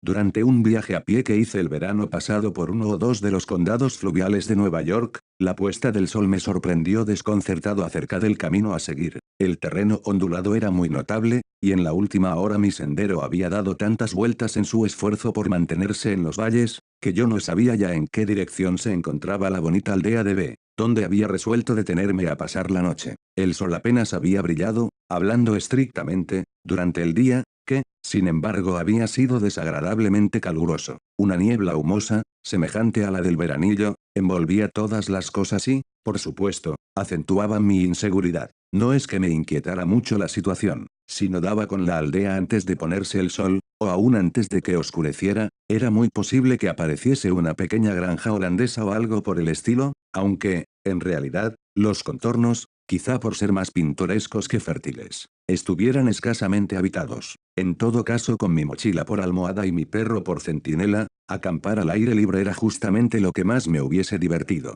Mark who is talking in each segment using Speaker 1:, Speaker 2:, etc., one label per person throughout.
Speaker 1: Durante un viaje a pie que hice el verano pasado por uno o dos de los condados fluviales de Nueva York, la puesta del sol me sorprendió desconcertado acerca del camino a seguir. El terreno ondulado era muy notable, y en la última hora mi sendero había dado tantas vueltas en su esfuerzo por mantenerse en los valles, que yo no sabía ya en qué dirección se encontraba la bonita aldea de B, donde había resuelto detenerme a pasar la noche. El sol apenas había brillado, hablando estrictamente, durante el día, que, sin embargo, había sido desagradablemente caluroso. Una niebla humosa, semejante a la del veranillo, envolvía todas las cosas y, por supuesto, acentuaba mi inseguridad. No es que me inquietara mucho la situación. Si no daba con la aldea antes de ponerse el sol, o aún antes de que oscureciera, era muy posible que apareciese una pequeña granja holandesa o algo por el estilo, aunque, en realidad, los contornos, quizá por ser más pintorescos que fértiles, estuvieran escasamente habitados. En todo caso, con mi mochila por almohada y mi perro por centinela, acampar al aire libre era justamente lo que más me hubiese divertido.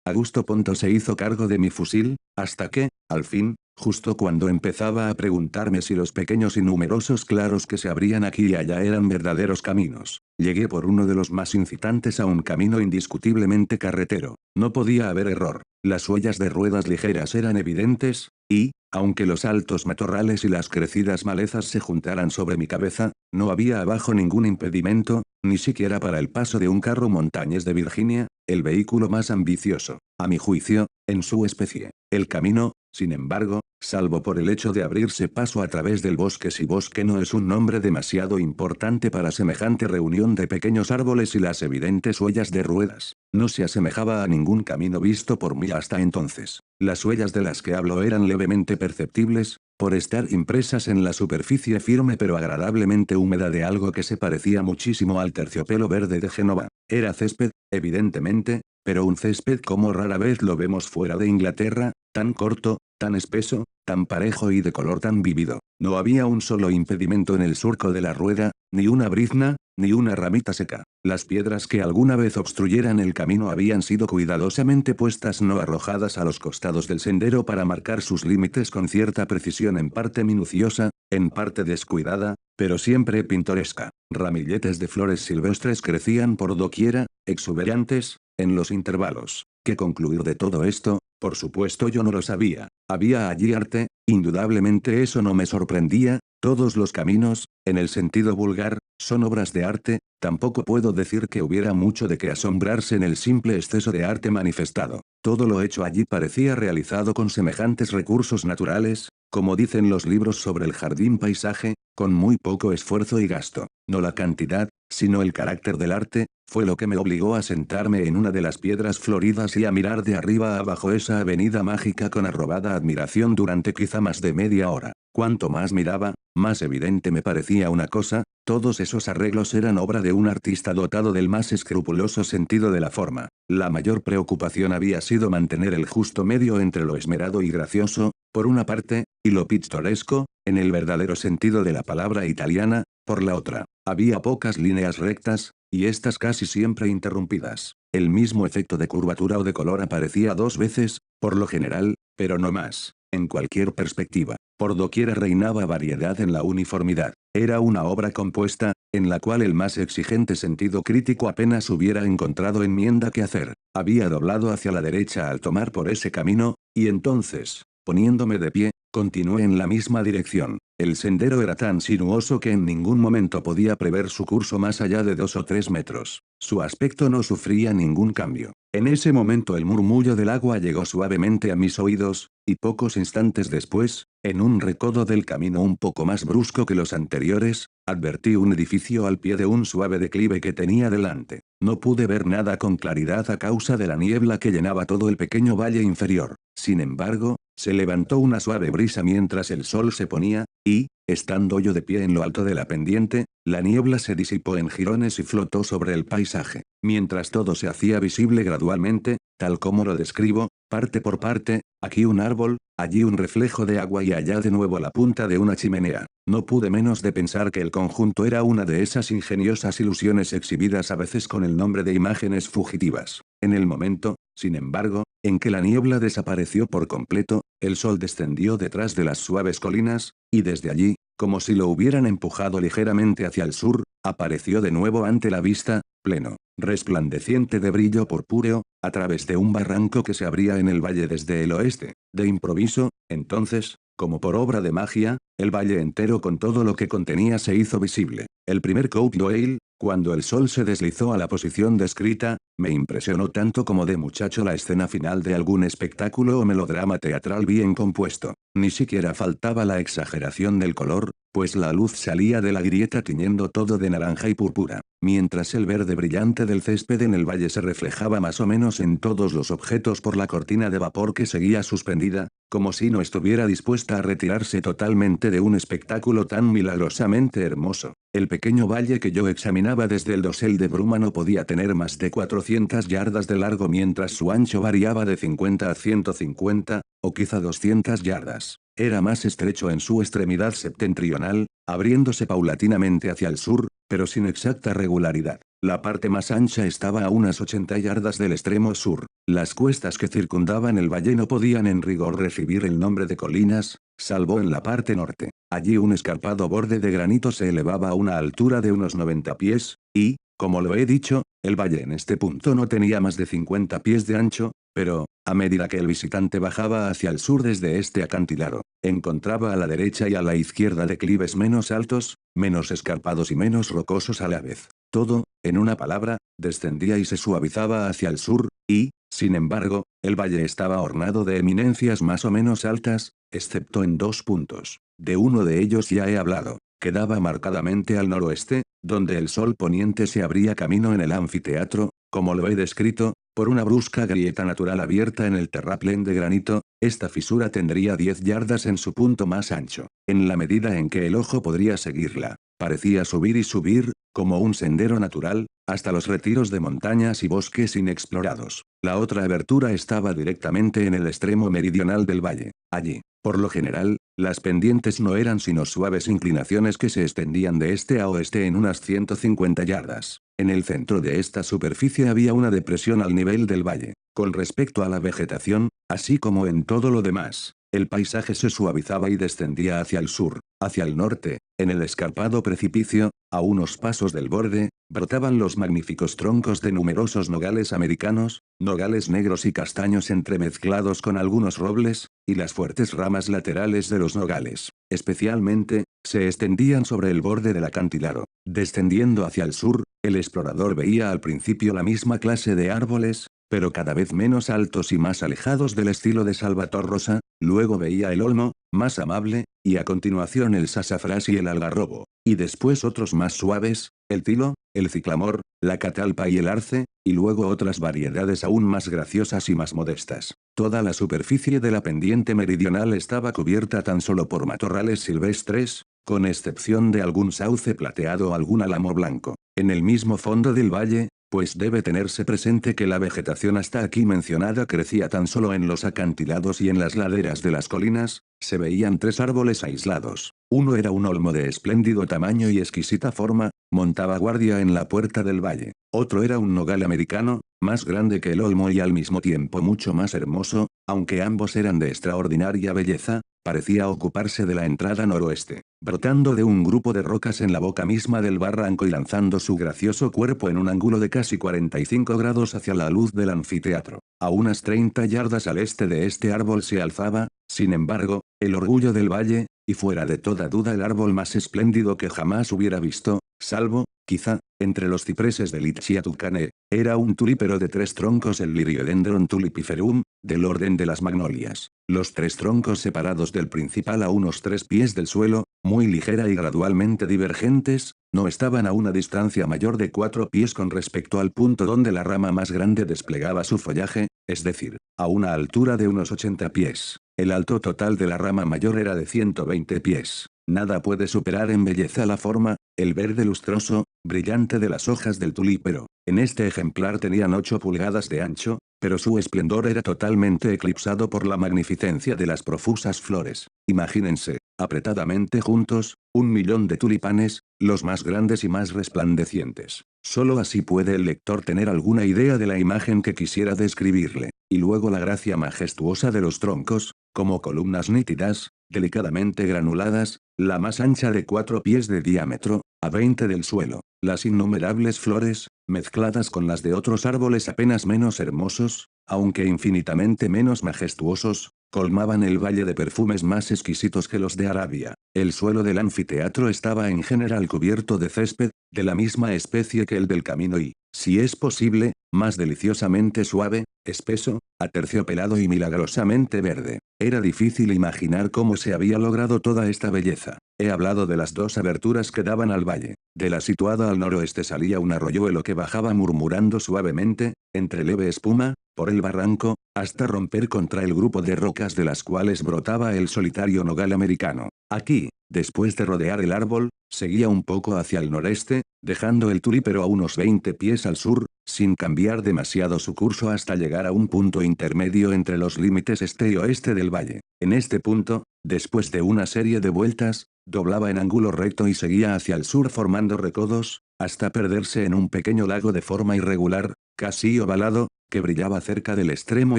Speaker 1: Augusto Ponto se hizo cargo de mi fusil, hasta que, al fin, justo cuando empezaba a preguntarme si los pequeños y numerosos claros que se abrían aquí y allá eran verdaderos caminos, llegué por uno de los más incitantes a un camino indiscutiblemente carretero. No podía haber error. Las huellas de ruedas ligeras eran evidentes, y, aunque los altos matorrales y las crecidas malezas se juntaran sobre mi cabeza, no había abajo ningún impedimento, ni siquiera para el paso de un carro montañés de Virginia, el vehículo más ambicioso, a mi juicio, en su especie. El camino, sin embargo, salvo por el hecho de abrirse paso a través del bosque, si bosque no es un nombre demasiado importante para semejante reunión de pequeños árboles y las evidentes huellas de ruedas, no se asemejaba a ningún camino visto por mí hasta entonces. Las huellas de las que hablo eran levemente perceptibles, por estar impresas en la superficie firme pero agradablemente húmeda de algo que se parecía muchísimo al terciopelo verde de Génova. Era césped, evidentemente, pero un césped como rara vez lo vemos fuera de Inglaterra, tan corto, tan espeso, tan parejo y de color tan vívido. No había un solo impedimento en el surco de la rueda, ni una brizna, ni una ramita seca. Las piedras que alguna vez obstruyeran el camino habían sido cuidadosamente puestas, no arrojadas a los costados del sendero para marcar sus límites con cierta precisión, en parte minuciosa, en parte descuidada, pero siempre pintoresca. Ramilletes de flores silvestres crecían por doquiera, exuberantes, en los intervalos. ¿Qué concluir de todo esto? Por supuesto yo no lo sabía. Había allí arte, indudablemente eso no me sorprendía. Todos los caminos, en el sentido vulgar, son obras de arte. Tampoco puedo decir que hubiera mucho de qué asombrarse en el simple exceso de arte manifestado. Todo lo hecho allí parecía realizado con semejantes recursos naturales, como dicen los libros sobre el jardín paisaje, con muy poco esfuerzo y gasto. No la cantidad, sino el carácter del arte, fue lo que me obligó a sentarme en una de las piedras floridas y a mirar de arriba abajo esa avenida mágica con arrobada admiración durante quizá más de media hora. Cuanto más miraba, más evidente me parecía una cosa: todos esos arreglos eran obra de un artista dotado del más escrupuloso sentido de la forma. La mayor preocupación había sido mantener el justo medio entre lo esmerado y gracioso, por una parte, y lo pintoresco, en el verdadero sentido de la palabra italiana, por la otra. Había pocas líneas rectas, y estas casi siempre interrumpidas. El mismo efecto de curvatura o de color aparecía dos veces, por lo general, pero no más, en cualquier perspectiva. Por doquiera reinaba variedad en la uniformidad. Era una obra compuesta, en la cual el más exigente sentido crítico apenas hubiera encontrado enmienda que hacer. Había doblado hacia la derecha al tomar por ese camino, y entonces, poniéndome de pie, continué en la misma dirección. El sendero era tan sinuoso que en ningún momento podía prever su curso más allá de 2 o 3 metros. Su aspecto no sufría ningún cambio. En ese momento el murmullo del agua llegó suavemente a mis oídos, y pocos instantes después, en un recodo del camino un poco más brusco que los anteriores, advertí un edificio al pie de un suave declive que tenía delante. No pude ver nada con claridad a causa de la niebla que llenaba todo el pequeño valle inferior. Sin embargo, se levantó una suave brisa mientras el sol se ponía, y, estando yo de pie en lo alto de la pendiente, la niebla se disipó en jirones y flotó sobre el paisaje. Mientras todo se hacía visible gradualmente, tal como lo describo, parte por parte, aquí un árbol, allí un reflejo de agua y allá de nuevo la punta de una chimenea. No pude menos de pensar que el conjunto era una de esas ingeniosas ilusiones exhibidas a veces con el nombre de imágenes fugitivas. En el momento, sin embargo, en que la niebla desapareció por completo, el sol descendió detrás de las suaves colinas, y desde allí, como si lo hubieran empujado ligeramente hacia el sur, apareció de nuevo ante la vista, pleno, resplandeciente de brillo purpúreo, a través de un barranco que se abría en el valle desde el oeste. De improviso, entonces, como por obra de magia, el valle entero con todo lo que contenía se hizo visible. El primer Coupe d'Oeil, cuando el sol se deslizó a la posición descrita, me impresionó tanto como de muchacho la escena final de algún espectáculo o melodrama teatral bien compuesto. Ni siquiera faltaba la exageración del color, pues la luz salía de la grieta tiñendo todo de naranja y púrpura, mientras el verde brillante del césped en el valle se reflejaba más o menos en todos los objetos por la cortina de vapor que seguía suspendida, como si no estuviera dispuesta a retirarse totalmente de un espectáculo tan milagrosamente hermoso. El pequeño valle que yo examinaba desde el dosel de bruma no podía tener más de 400 yardas de largo mientras su ancho variaba de 50 a 150, o quizá 200 yardas. Era más estrecho en su extremidad septentrional, abriéndose paulatinamente hacia el sur, pero sin exacta regularidad. La parte más ancha estaba a unas 80 yardas del extremo sur. Las cuestas que circundaban el valle no podían en rigor recibir el nombre de colinas, salvo en la parte norte. Allí un escarpado borde de granito se elevaba a una altura de unos 90 pies, y, como lo he dicho, el valle en este punto no tenía más de 50 pies de ancho, pero, a medida que el visitante bajaba hacia el sur desde este acantilado, encontraba a la derecha y a la izquierda declives menos altos, menos escarpados y menos rocosos a la vez. Todo, en una palabra, descendía y se suavizaba hacia el sur, y, sin embargo, el valle estaba ornado de eminencias más o menos altas, excepto en dos puntos. De uno de ellos ya he hablado. Quedaba marcadamente al noroeste, donde el sol poniente se abría camino en el anfiteatro, como lo he descrito, por una brusca grieta natural abierta en el terraplén de granito. Esta fisura tendría 10 yardas en su punto más ancho. En la medida en que el ojo podría seguirla, parecía subir y subir, como un sendero natural, hasta los retiros de montañas y bosques inexplorados. La otra abertura estaba directamente en el extremo meridional del valle. Allí, por lo general, las pendientes no eran sino suaves inclinaciones que se extendían de este a oeste en unas 150 yardas. En el centro de esta superficie había una depresión al nivel del valle. Con respecto a la vegetación, así como en todo lo demás, el paisaje se suavizaba y descendía hacia el sur. Hacia el norte, en el escarpado precipicio, a unos pasos del borde, brotaban los magníficos troncos de numerosos nogales americanos, nogales negros y castaños entremezclados con algunos robles, y las fuertes ramas laterales de los nogales, especialmente, se extendían sobre el borde del acantilado. Descendiendo hacia el sur, el explorador veía al principio la misma clase de árboles, pero cada vez menos altos y más alejados del estilo de Salvator Rosa, luego veía el olmo, más amable, y a continuación el sasafrás y el algarrobo, y después otros más suaves, el tilo, el ciclamor, la catalpa y el arce, y luego otras variedades aún más graciosas y más modestas. Toda la superficie de la pendiente meridional estaba cubierta tan solo por matorrales silvestres, con excepción de algún sauce plateado o algún álamo blanco. En el mismo fondo del valle, pues debe tenerse presente que la vegetación hasta aquí mencionada crecía tan solo en los acantilados y en las laderas de las colinas, se veían tres árboles aislados. Uno era un olmo de espléndido tamaño y exquisita forma, montaba guardia en la puerta del valle. Otro era un nogal americano, más grande que el olmo y al mismo tiempo mucho más hermoso, aunque ambos eran de extraordinaria belleza, parecía ocuparse de la entrada noroeste, brotando de un grupo de rocas en la boca misma del barranco y lanzando su gracioso cuerpo en un ángulo de casi 45 grados hacia la luz del anfiteatro. A unas 30 yardas al este de este árbol se alzaba, sin embargo, el orgullo del valle, y fuera de toda duda el árbol más espléndido que jamás hubiera visto, salvo, quizá, entre los cipreses del Itchiatucane, era un tulípero de 3 troncos, el Liriodendron tulipiferum, del orden de las magnolias. Los 3 troncos separados del principal a unos 3 pies del suelo, muy ligera y gradualmente divergentes, no estaban a una distancia mayor de 4 pies con respecto al punto donde la rama más grande desplegaba su follaje, es decir, a una altura de unos 80 pies. El alto total de la rama mayor era de 120 pies. Nada puede superar en belleza la forma, el verde lustroso, brillante de las hojas del tulípero. En este ejemplar tenían 8 pulgadas de ancho, pero su esplendor era totalmente eclipsado por la magnificencia de las profusas flores. Imagínense, apretadamente juntos, 1.000.000 de tulipanes, los más grandes y más resplandecientes. Solo así puede el lector tener alguna idea de la imagen que quisiera describirle. Y luego la gracia majestuosa de los troncos, como columnas nítidas, delicadamente granuladas, la más ancha de 4 pies de diámetro, a 20 del suelo. Las innumerables flores, mezcladas con las de otros árboles apenas menos hermosos, aunque infinitamente menos majestuosos, colmaban el valle de perfumes más exquisitos que los de Arabia. El suelo del anfiteatro estaba en general cubierto de césped, de la misma especie que el del camino y, si es posible, más deliciosamente suave, espeso, aterciopelado y milagrosamente verde. Era difícil imaginar cómo se había logrado toda esta belleza. He hablado de las dos aberturas que daban al valle. De la situada al noroeste salía un arroyuelo que bajaba murmurando suavemente, entre leve espuma, por el barranco, hasta romper contra el grupo de rocas de las cuales brotaba el solitario nogal americano. Aquí, después de rodear el árbol, seguía un poco hacia el noreste, dejando el tulípero a unos 20 pies al sur, sin cambiar demasiado su curso hasta llegar a un punto intermedio entre los límites este y oeste del valle. En este punto, después de una serie de vueltas, doblaba en ángulo recto y seguía hacia el sur formando recodos, hasta perderse en un pequeño lago de forma irregular, casi ovalado, que brillaba cerca del extremo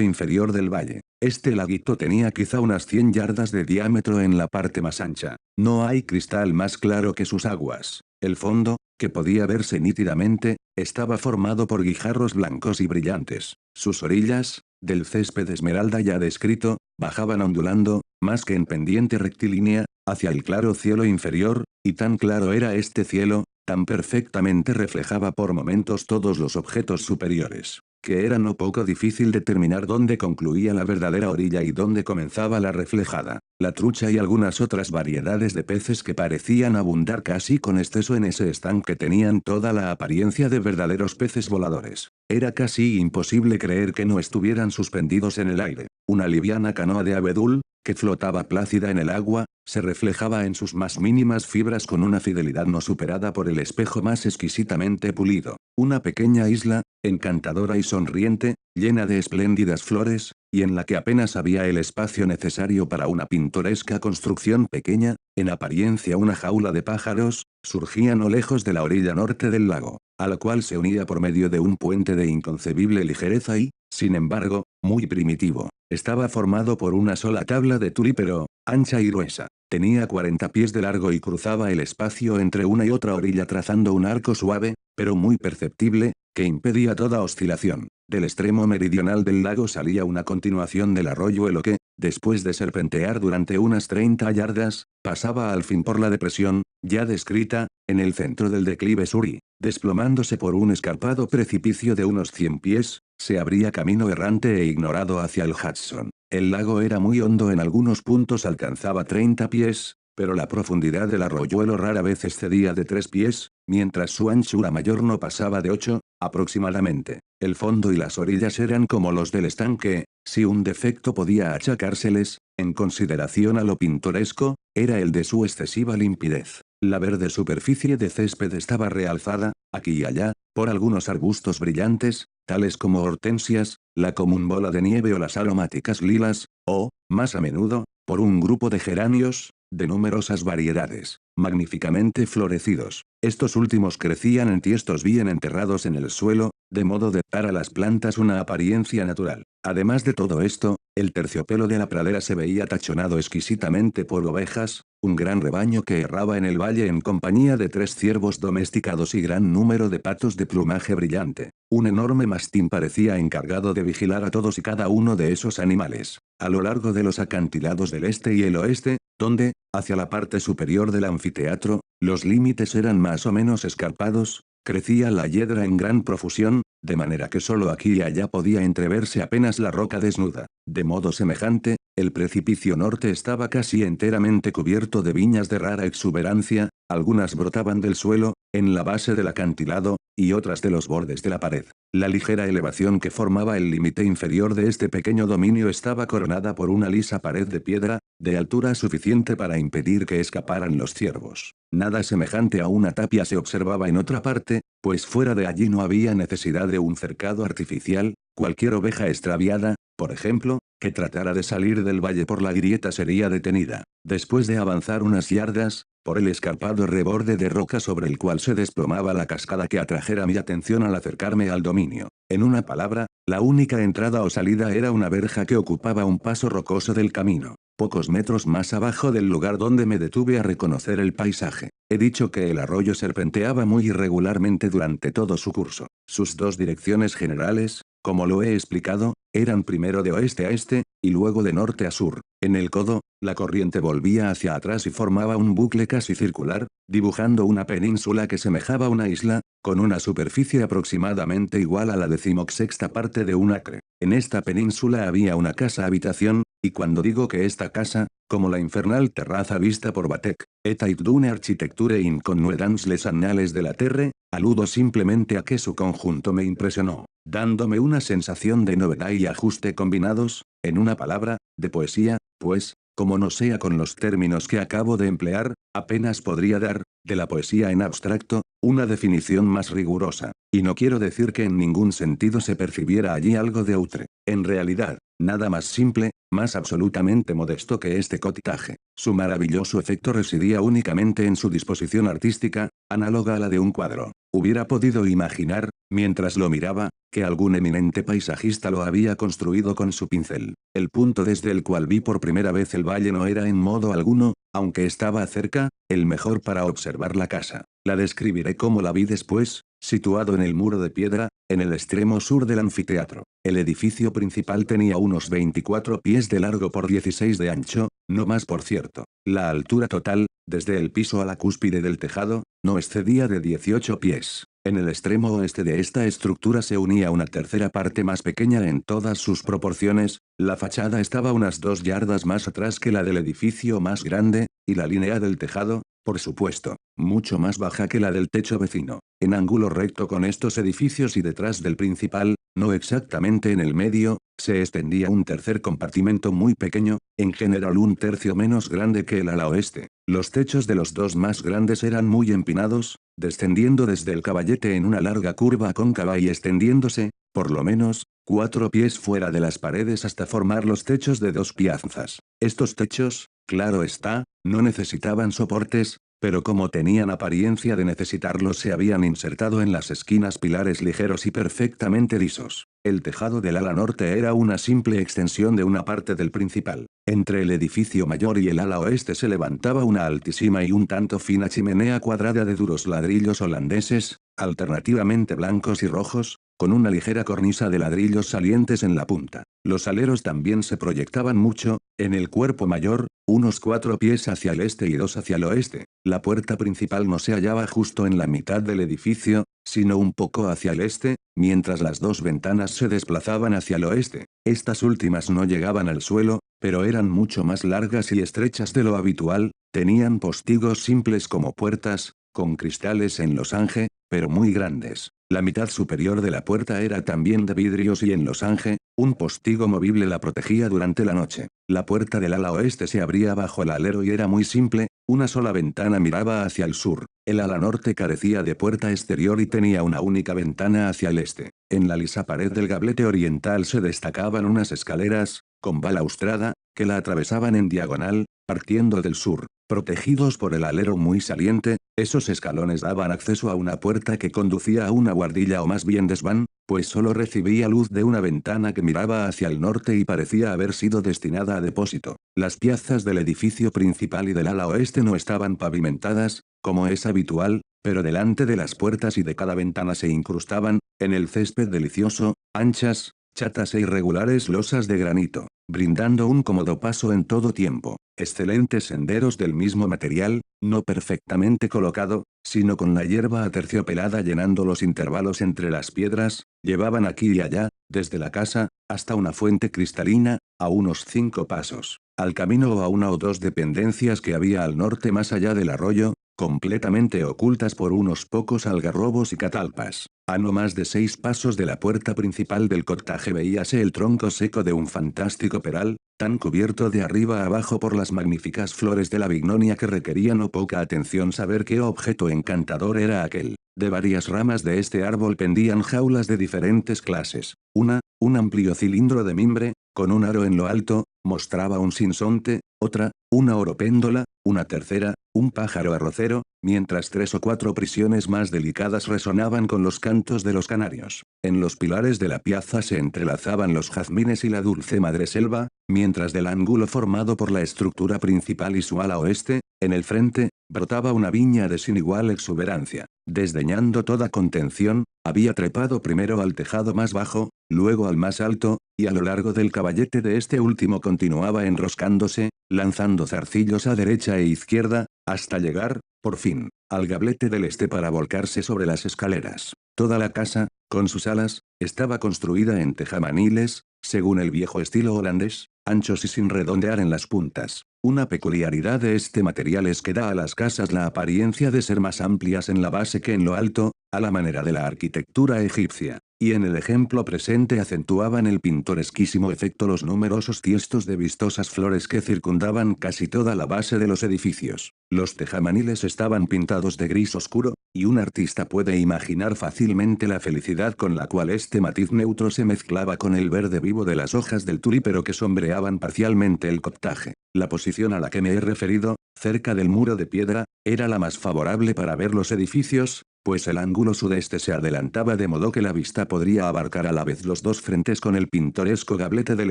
Speaker 1: inferior del valle. Este laguito tenía quizá unas 100 yardas de diámetro en la parte más ancha. No hay cristal más claro que sus aguas. El fondo, que podía verse nítidamente, estaba formado por guijarros blancos y brillantes. Sus orillas, del césped esmeralda ya descrito, bajaban ondulando, más que en pendiente rectilínea, hacia el claro cielo inferior, y tan claro era este cielo, tan perfectamente reflejaba por momentos todos los objetos superiores, que era no poco difícil determinar dónde concluía la verdadera orilla y dónde comenzaba la reflejada. La trucha y algunas otras variedades de peces que parecían abundar casi con exceso en ese estanque tenían toda la apariencia de verdaderos peces voladores. Era casi imposible creer que no estuvieran suspendidos en el aire. Una liviana canoa de abedul, que flotaba plácida en el agua, se reflejaba en sus más mínimas fibras con una fidelidad no superada por el espejo más exquisitamente pulido. Una pequeña isla, encantadora y sonriente, llena de espléndidas flores, y en la que apenas había el espacio necesario para una pintoresca construcción pequeña, en apariencia una jaula de pájaros, surgía no lejos de la orilla norte del lago, a la cual se unía por medio de un puente de inconcebible ligereza y, sin embargo, muy primitivo. Estaba formado por una sola tabla de tulípero, ancha y gruesa. Tenía 40 pies de largo y cruzaba el espacio entre una y otra orilla trazando un arco suave, pero muy perceptible, que impedía toda oscilación. Del extremo meridional del lago salía una continuación del arroyuelo que, después de serpentear durante unas 30 yardas, pasaba al fin por la depresión, ya descrita, en el centro del declive sur y, desplomándose por un escarpado precipicio de unos 100 pies, se abría camino errante e ignorado hacia el Hudson. El lago era muy hondo, en algunos puntos alcanzaba 30 pies, pero la profundidad del arroyuelo rara vez excedía de 3 pies, mientras su anchura mayor no pasaba de 8, aproximadamente. El fondo y las orillas eran como los del estanque, si un defecto podía achacárseles, en consideración a lo pintoresco, era el de su excesiva limpidez. La verde superficie de césped estaba realzada, aquí y allá, por algunos arbustos brillantes, tales como hortensias, la común bola de nieve o las aromáticas lilas, o, más a menudo, por un grupo de geranios, de numerosas variedades, magníficamente florecidos. Estos últimos crecían en tiestos bien enterrados en el suelo, de modo de dar a las plantas una apariencia natural. Además de todo esto, el terciopelo de la pradera se veía tachonado exquisitamente por ovejas, un gran rebaño que erraba en el valle en compañía de 3 ciervos domesticados y gran número de patos de plumaje brillante. Un enorme mastín parecía encargado de vigilar a todos y cada uno de esos animales. A lo largo de los acantilados del este y el oeste, donde, hacia la parte superior del anfiteatro, los límites eran más o menos escarpados, crecía la hiedra en gran profusión, de manera que solo aquí y allá podía entreverse apenas la roca desnuda. De modo semejante, el precipicio norte estaba casi enteramente cubierto de viñas de rara exuberancia, algunas brotaban del suelo, en la base del acantilado, y otras de los bordes de la pared. La ligera elevación que formaba el límite inferior de este pequeño dominio estaba coronada por una lisa pared de piedra, de altura suficiente para impedir que escaparan los ciervos. Nada semejante a una tapia se observaba en otra parte, pues fuera de allí no había necesidad de un cercado artificial. Cualquier oveja extraviada, por ejemplo, que tratara de salir del valle por la grieta sería detenida. Después de avanzar unas yardas, por el escarpado reborde de roca sobre el cual se desplomaba la cascada que atrajera mi atención al acercarme al dominio. En una palabra, la única entrada o salida era una verja que ocupaba un paso rocoso del camino, pocos metros más abajo del lugar donde me detuve a reconocer el paisaje. He dicho que el arroyo serpenteaba muy irregularmente durante todo su curso. Sus dos direcciones generales, como lo he explicado, eran primero de oeste a este, y luego de norte a sur. En el codo, la corriente volvía hacia atrás y formaba un bucle casi circular, dibujando una península que semejaba una isla, con una superficie aproximadamente igual a la 16ª parte de un acre. En esta península había una casa habitación, y cuando digo que esta casa, como la infernal terraza vista por Batek, etait d'una architecture inconnuedants les annales de la terre, aludo simplemente a que su conjunto me impresionó, dándome una sensación de novedad y ajuste combinados, en una palabra, de poesía, pues, como no sea con los términos que acabo de emplear, apenas podría dar, de la poesía en abstracto, una definición más rigurosa. Y no quiero decir que en ningún sentido se percibiera allí algo de outre. En realidad, nada más simple, más absolutamente modesto que este cottage. Su maravilloso efecto residía únicamente en su disposición artística, análoga a la de un cuadro. Hubiera podido imaginar, mientras lo miraba, que algún eminente paisajista lo había construido con su pincel. El punto desde el cual vi por primera vez el valle no era en modo alguno, aunque estaba cerca, el mejor para observar la casa. La describiré como la vi después, situado en el muro de piedra, en el extremo sur del anfiteatro. El edificio principal tenía unos 24 pies de largo por 16 de ancho, no más por cierto. La altura total, desde el piso a la cúspide del tejado, no excedía de 18 pies. En el extremo oeste de esta estructura se unía una tercera parte más pequeña en todas sus proporciones, la fachada estaba unas 2 yardas más atrás que la del edificio más grande, y la línea del tejado, por supuesto, mucho más baja que la del techo vecino. En ángulo recto con estos edificios y detrás del principal, no exactamente en el medio, se extendía un tercer compartimento muy pequeño, en general un tercio menos grande que el ala oeste. Los techos de los dos más grandes eran muy empinados, descendiendo desde el caballete en una larga curva cóncava y extendiéndose, por lo menos, 4 pies fuera de las paredes hasta formar los techos de 2 piazas. Estos techos, claro está, no necesitaban soportes, pero como tenían apariencia de necesitarlos se habían insertado en las esquinas pilares ligeros y perfectamente lisos. El tejado del ala norte era una simple extensión de una parte del principal. Entre el edificio mayor y el ala oeste se levantaba una altísima y un tanto fina chimenea cuadrada de duros ladrillos holandeses, alternativamente blancos y rojos, con una ligera cornisa de ladrillos salientes en la punta. Los aleros también se proyectaban mucho, en el cuerpo mayor, unos 4 pies hacia el este y 2 hacia el oeste. La puerta principal no se hallaba justo en la mitad del edificio, sino un poco hacia el este, mientras las 2 ventanas se desplazaban hacia el oeste. Estas últimas no llegaban al suelo, pero eran mucho más largas y estrechas de lo habitual, tenían postigos simples como puertas, con cristales en losange, pero muy grandes. La mitad superior de la puerta era también de vidrios y en losange, un postigo movible la protegía durante la noche. La puerta del ala oeste se abría bajo el alero y era muy simple, una sola ventana miraba hacia el sur. El ala norte carecía de puerta exterior y tenía una única ventana hacia el este. En la lisa pared del gablete oriental se destacaban unas escaleras, con balaustrada, que la atravesaban en diagonal, partiendo del sur. Protegidos por el alero muy saliente, esos escalones daban acceso a una puerta que conducía a una guardilla o más bien desván, pues solo recibía luz de una ventana que miraba hacia el norte y parecía haber sido destinada a depósito. Las piazas del edificio principal y del ala oeste no estaban pavimentadas, como es habitual, pero delante de las puertas y de cada ventana se incrustaban, en el césped delicioso, anchas, chatas e irregulares losas de granito, brindando un cómodo paso en todo tiempo. Excelentes senderos del mismo material, no perfectamente colocado, sino con la hierba aterciopelada llenando los intervalos entre las piedras, llevaban aquí y allá, desde la casa, hasta una fuente cristalina, a unos 5 pasos, al camino o a una o 2 dependencias que había al norte más allá del arroyo, completamente ocultas por unos pocos algarrobos y catalpas. A no más de 6 pasos de la puerta principal del cottage veíase el tronco seco de un fantástico peral, tan cubierto de arriba a abajo por las magníficas flores de la bignonia que requería no poca atención saber qué objeto encantador era aquel. De varias ramas de este árbol pendían jaulas de diferentes clases. Una, un amplio cilindro de mimbre, con un aro en lo alto, mostraba un sinsonte, otra, una oropéndola, una tercera, un pájaro arrocero, mientras 3 o 4 prisiones más delicadas resonaban con los cantos de los canarios. En los pilares de la piazza se entrelazaban los jazmines y la dulce madreselva, mientras del ángulo formado por la estructura principal y su ala oeste, en el frente, brotaba una viña de sin igual exuberancia. Desdeñando toda contención, había trepado primero al tejado más bajo, luego al más alto, y a lo largo del caballete de este último continuaba enroscándose, lanzando zarcillos a derecha e izquierda, hasta llegar, por fin, al gablete del este para volcarse sobre las escaleras. Toda la casa, con sus alas, estaba construida en tejamaniles, según el viejo estilo holandés, anchos y sin redondear en las puntas. Una peculiaridad de este material es que da a las casas la apariencia de ser más amplias en la base que en lo alto, a la manera de la arquitectura egipcia. Y en el ejemplo presente acentuaban el pintoresquísimo efecto los numerosos tiestos de vistosas flores que circundaban casi toda la base de los edificios. Los tejamaniles estaban pintados de gris oscuro, y un artista puede imaginar fácilmente la felicidad con la cual este matiz neutro se mezclaba con el verde vivo de las hojas del tulípero que sombreaban parcialmente el coptaje. La posición a la que me he referido, cerca del muro de piedra, era la más favorable para ver los edificios, pues el ángulo sudeste se adelantaba de modo que la vista podría abarcar a la vez los dos frentes con el pintoresco gablete del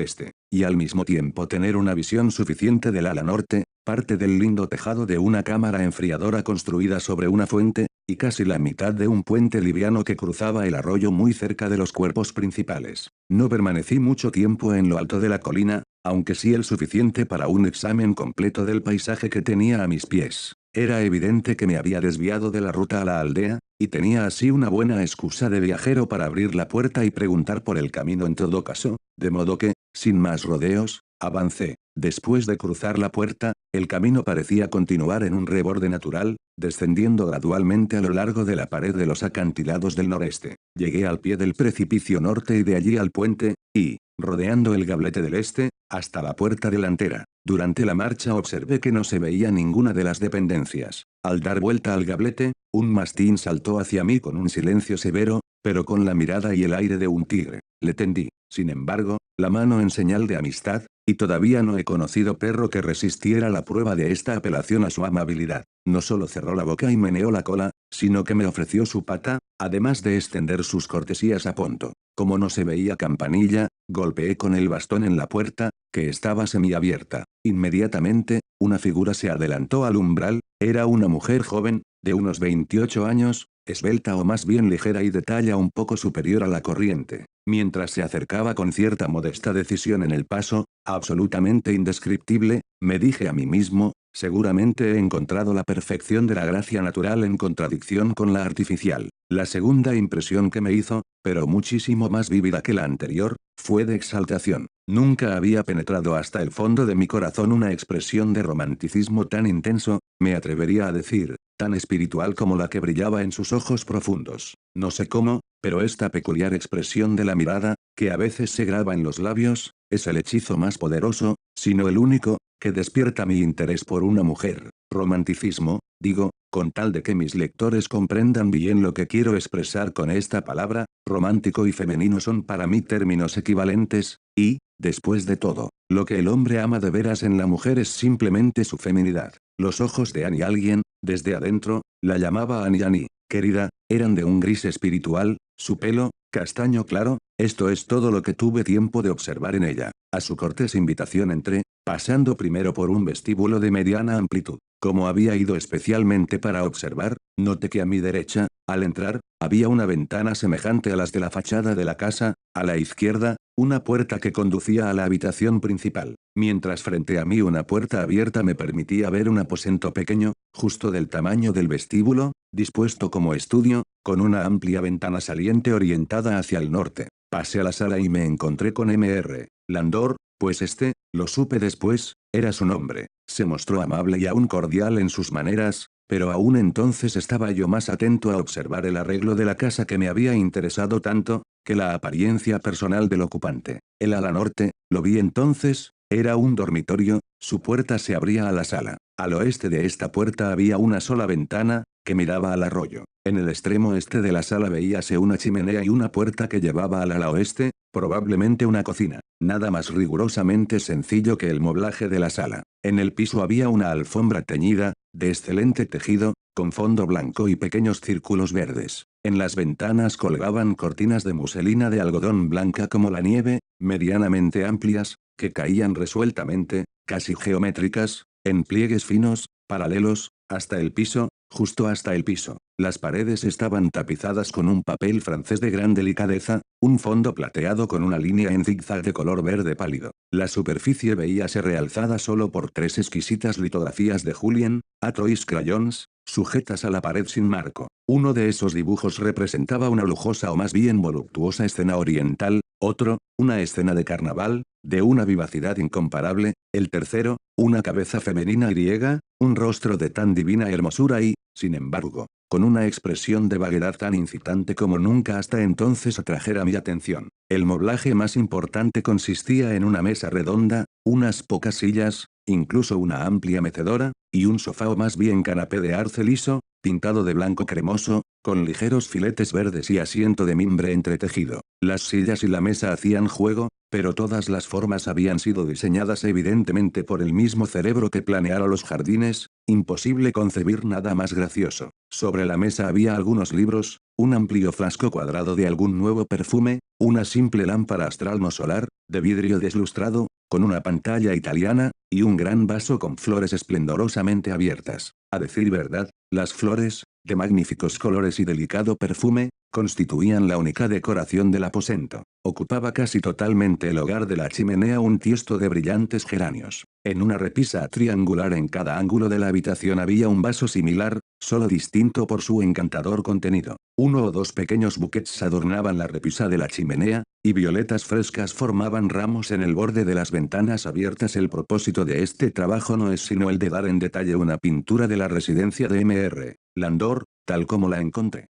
Speaker 1: este, y al mismo tiempo tener una visión suficiente del ala norte, parte del lindo tejado de una cámara enfriadora construida sobre una fuente, y casi la mitad de un puente liviano que cruzaba el arroyo muy cerca de los cuerpos principales. No permanecí mucho tiempo en lo alto de la colina, aunque sí el suficiente para un examen completo del paisaje que tenía a mis pies. Era evidente que me había desviado de la ruta a la aldea, y tenía así una buena excusa de viajero para abrir la puerta y preguntar por el camino en todo caso, de modo que, sin más rodeos, avancé. Después de cruzar la puerta, el camino parecía continuar en un reborde natural, descendiendo gradualmente a lo largo de la pared de los acantilados del noreste. Llegué al pie del precipicio norte y de allí al puente, y, rodeando el gablete del este, hasta la puerta delantera. Durante la marcha observé que no se veía ninguna de las dependencias. Al dar vuelta al gablete, un mastín saltó hacia mí con un silencio severo, pero con la mirada y el aire de un tigre. Le tendí, sin embargo, la mano en señal de amistad, y todavía no he conocido perro que resistiera la prueba de esta apelación a su amabilidad. No solo cerró la boca y meneó la cola, sino que me ofreció su pata, además de extender sus cortesías a Ponto. Como no se veía campanilla, golpeé con el bastón en la puerta, que estaba semiabierta. Inmediatamente, una figura se adelantó al umbral, era una mujer joven, de unos 28 años, esbelta o más bien ligera y de talla un poco superior a la corriente. Mientras se acercaba con cierta modesta decisión en el paso, absolutamente indescriptible, me dije a mí mismo, seguramente he encontrado la perfección de la gracia natural en contradicción con la artificial. La segunda impresión que me hizo, pero muchísimo más vívida que la anterior, fue de exaltación. Nunca había penetrado hasta el fondo de mi corazón una expresión de romanticismo tan intenso, me atrevería a decir, tan espiritual como la que brillaba en sus ojos profundos. No sé cómo, pero esta peculiar expresión de la mirada, que a veces se graba en los labios, es el hechizo más poderoso, si no el único, que despierta mi interés por una mujer. Romanticismo, digo, con tal de que mis lectores comprendan bien lo que quiero expresar con esta palabra, romántico y femenino son para mí términos equivalentes, y, después de todo, lo que el hombre ama de veras en la mujer es simplemente su feminidad. Los ojos de Annie alguien, desde adentro, la llamaba Annie, querida, eran de un gris espiritual, su pelo, castaño claro, esto es todo lo que tuve tiempo de observar en ella. A su cortés invitación entré, pasando primero por un vestíbulo de mediana amplitud. Como había ido especialmente para observar, noté que a mi derecha, al entrar, había una ventana semejante a las de la fachada de la casa, a la izquierda, una puerta que conducía a la habitación principal, mientras frente a mí una puerta abierta me permitía ver un aposento pequeño, justo del tamaño del vestíbulo, dispuesto como estudio, con una amplia ventana saliente orientada hacia el norte. Pasé a la sala y me encontré con Mr. Landor, pues lo supe después, era su nombre. Se mostró amable y aún cordial en sus maneras, pero aún entonces estaba yo más atento a observar el arreglo de la casa que me había interesado tanto, que la apariencia personal del ocupante. El ala norte, lo vi entonces, era un dormitorio, su puerta se abría a la sala. Al oeste de esta puerta había una sola ventana, que miraba al arroyo. En el extremo este de la sala veíase una chimenea y una puerta que llevaba al ala oeste, probablemente una cocina. Nada más rigurosamente sencillo que el moblaje de la sala. En el piso había una alfombra teñida, de excelente tejido, con fondo blanco y pequeños círculos verdes. En las ventanas colgaban cortinas de muselina de algodón blanca como la nieve, medianamente amplias, que caían resueltamente, casi geométricas, en pliegues finos, paralelos, hasta el piso, justo hasta el piso. Las paredes estaban tapizadas con un papel francés de gran delicadeza, un fondo plateado con una línea en zigzag de color verde pálido. La superficie veíase realzada solo por 3 exquisitas litografías de Julien, a Troyes crayons, sujetas a la pared sin marco. Uno de esos dibujos representaba una lujosa o más bien voluptuosa escena oriental, otro, una escena de carnaval, de una vivacidad incomparable, el tercero, una cabeza femenina griega, un rostro de tan divina hermosura y, sin embargo, con una expresión de vaguedad tan incitante como nunca hasta entonces atrajera mi atención. El moblaje más importante consistía en una mesa redonda, unas pocas sillas, incluso una amplia mecedora, y un sofá o más bien canapé de arce liso, pintado de blanco cremoso, con ligeros filetes verdes y asiento de mimbre entretejido. Las sillas y la mesa hacían juego, pero todas las formas habían sido diseñadas evidentemente por el mismo cerebro que planeara los jardines, imposible concebir nada más gracioso. Sobre la mesa había algunos libros, un amplio frasco cuadrado de algún nuevo perfume, una simple lámpara astral no solar, de vidrio deslustrado, con una pantalla italiana, y un gran vaso con flores esplendorosamente abiertas. A decir verdad, las flores, de magníficos colores y delicado perfume, constituían la única decoración del aposento. Ocupaba casi totalmente el hogar de la chimenea un tiesto de brillantes geranios. En una repisa triangular en cada ángulo de la habitación había un vaso similar, solo distinto por su encantador contenido. 1 o 2 pequeños buquets adornaban la repisa de la chimenea, y violetas frescas formaban ramos en el borde de las ventanas abiertas. El propósito de este trabajo no es sino el de dar en detalle una pintura de la residencia de Mr. Landor, tal como la encontré.